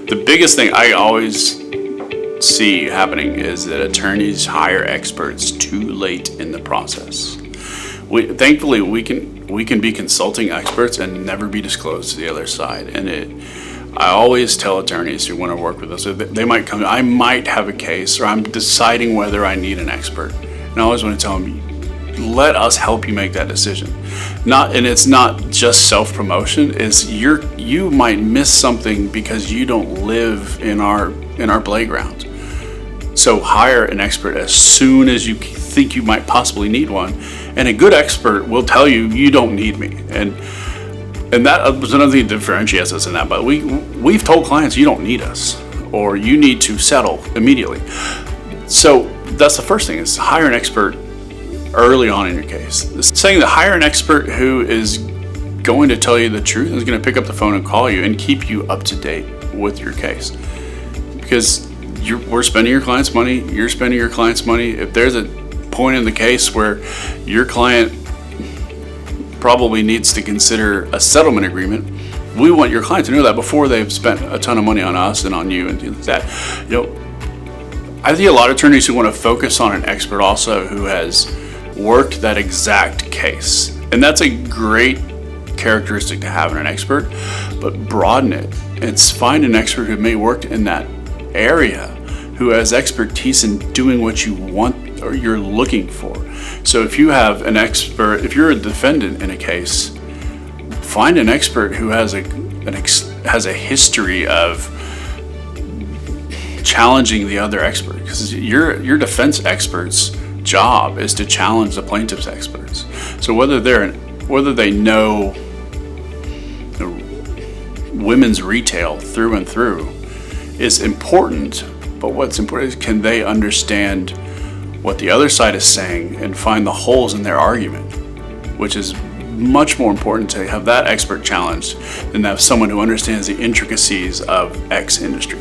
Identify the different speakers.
Speaker 1: The biggest thing I always see happening is that attorneys hire experts too late in the process. Thankfully, we can be consulting experts and never be disclosed to the other side. And I always tell attorneys who want to work with us, they might come, I might have a case, or I'm deciding whether I need an expert. And I always want to tell them, let us help you make that decision. And it's not just self-promotion, you might miss something because you don't live in our playground. So hire an expert as soon as you think you might possibly need one. And a good expert will tell you, you don't need me. And that was another thing that differentiates us in that. But we've told clients, you don't need us, or you need to settle immediately. So that's the first thing, is hire an expert early on in your case. Saying that hire an expert who is going to tell you the truth, and is going to pick up the phone and call you and keep you up to date with your case. Because we're spending your client's money, you're spending your client's money. If there's a point in the case where your client probably needs to consider a settlement agreement, we want your client to know that before they've spent a ton of money on us and on you and things like that. I see a lot of attorneys who want to focus on an expert also who has worked that exact case. And that's a great characteristic to have in an expert, but broaden it and find an expert who may work in that area, who has expertise in doing what you want or you're looking for. So if you have an expert, if you're a defendant in a case, find an expert who has a history of challenging the other expert, because your defense expert's job is to challenge the plaintiff's experts. So whether they know women's retail through and through is important, but what's important is, can they understand what the other side is saying and find the holes in their argument, which is much more important to have that expert challenged than to have someone who understands the intricacies of X industry.